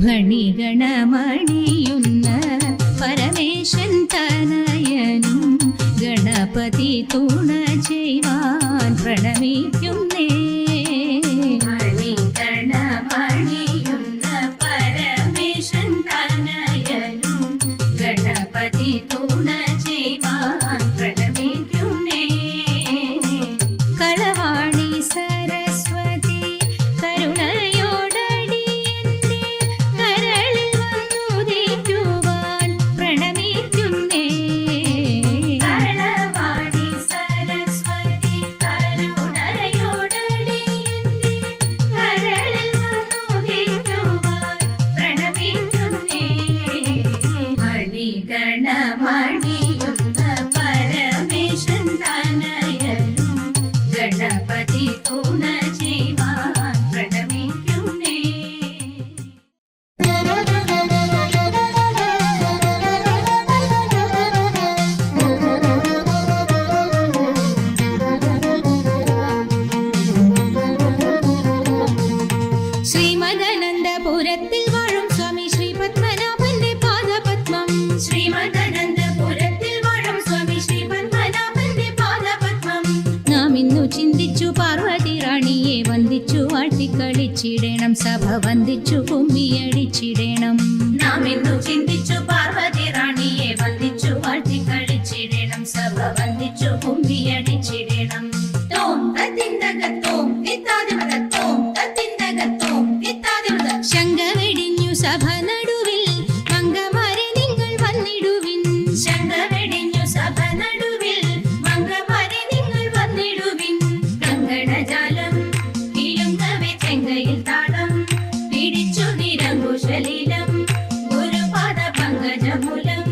ഭണിഗണമണിയുന്ന പരമേശൻ തനയനും ഗണപതി തുണ ചെയ്യുവാൻ പ്രണമിക്കുന്നേ. ഭണിഗണമണിയുന്ന പരമേശൻ തനയനും ഗണപതി തുണ ചെയ്യുവാൻ പ്രണമിക്കുന്നേ. കളവാണി സരസ്വതി കരുണയോടടി കരളിൽ വന്നുദിക്കുവാൻ പ്രണമിക്കുന്നേ. കളവാണി സരസ്വതി കരുണയോടടി കരളിൽ വന്നുദിക്കുവാൻ പ്രണമിക്കുന്നേ. മണിഗണമണിയുന്ന പരമേശൻ തനയനും ഗണപതി തുണ ചെയ്യുവാൻ പ്രണമിക്കുന്നേ. ശ്രീമദനന്തപുരത്തിൽ വാഴും സ്വാമി ശ്രീ പത്മനാഭന്റെ പാദപത്മം. ശ്രീമദനന്തപുരത്തിൽ വാഴും സ്വാമി ശ്രീ പത്മനാഭന്റെ പാദപത്മം. നാം ഇന്നു ചിന്തിച്ചു പാർവതി റാണിയെ വന്ദിച്ചു വാട്ടിക്കളിച്ചിടണം, സഭ വന്ദിച്ചു കുമ്മിയടിച്ചിടണം. നാം ഇന്നു ചിന്തിച്ചു പാർവതി റാണിയെ വന്ദിച്ചു വാട്ടിക്കളിച്ചിടണം, സഭ വന്ദിച്ചു കുമ്മിയടിച്ചിടണം. തോം തത്തിന്തകത്തോം തിത്താതിമതത്തോം തത്തിന്തകത്തോം തിത്താതിമത. ശങ്ക വെടിഞ്ഞു സഭ നടുവിൽ മംഗമാരെ നിങ്ങൾ വന്നിടുവിൻ. ശങ്ക വെടിഞ്ഞു സഭ നടുവിൽ മംഗമാരെ നിങ്ങൾ വന്നിടുവിൻ. കങ്കണജാലം കിലുങ്ങവേ ചെങ്കയിൽ താളം പിടിച്ചു നിരങ്കുശലീലം ഗുരുപാദ പങ്കജമൂലം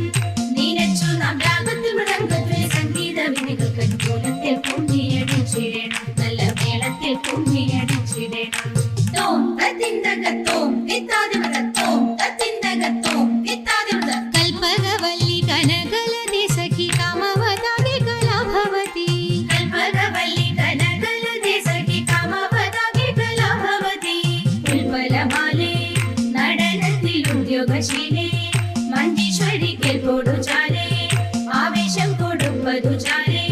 നീനച്ചു നാം രാഗത്തിൽ മൃദംഗത്തിൽ സംഗീത വിധികൾക്ക് അനുകൂലത്തിൽ കുമ്മിയടിച്ചിടണം, നല്ല മേളത്തിൽ കുമ്മിയടിച്ചിടണം. തോം തത്തിന്തകത്തോം തിത്താതിമതത്തോം തത്തിന്തകത്തോം തിത്താതിമത. കൽപകവല്ലി കനകലതി സഖി കാമവതാകി കലാഭവതി. കൽപകവല്ലി കനകലതി സഖി കാമവതാകി കലാഭവതി. ഉൽപ്പലമാലേ നടനത്തിൽ ഉദ്യോഗശീലേ മഞ്ചീശ്വരി കേൾപ്പോടു ചാലേ ആവേശം കൊടുപ്പതു ചാലേ.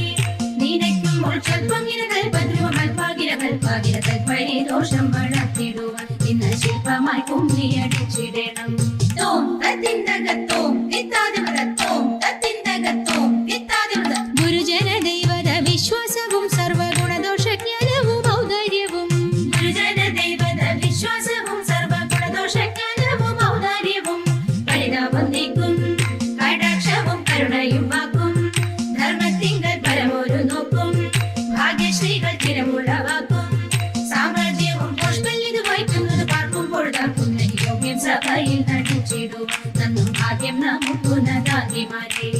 നിനയ്ക്കുമ്പോൾ ചൽപ്പങ്ങിര കൽപ്പദ്രുവ കൽപ്പാകിര കൽപ്പാകിര കൽപ്പരി ദോഷം വളർത്തിടുവാൻ ഇന്ന് ശില്പമായി കുമ്മിയടിച്ചിടണം. തോം തത്തിന്തകത്തോം തിത്താതിമതത്തോം തത്തിന്തകത്തോം തിത്താതിമത. ഗുരുജന ദൈവത വിശ്വാസവും സർവഗുണദോഷജ്ഞാനവും ഔദാര്യവും. ഗുരുജന ദൈവത വിശ്വാസവും സർവഗുണദോഷജ്ഞാനവും ഔദാര്യവും. പരിതാപം നീക്കും കടാക്ഷവും കരുണയും വാക്കും ധർമ്മത്തിങ്കൽ പരമൊരു നോക്കും ഭാഗ്യശ്രീകൾ ചിരമുളവാക്കും. സാമ്രാജ്യവും പുഷ്പല്ലിത് വഹിക്കുന്നത് പാർക്കുമ്പോൾ താക്കുന്ന യോഗ്യം സഭയിൽ നടിച്ചിടും നന്നും ഭാഗ്യം നമുക്കുന്നതാകിമാരേ.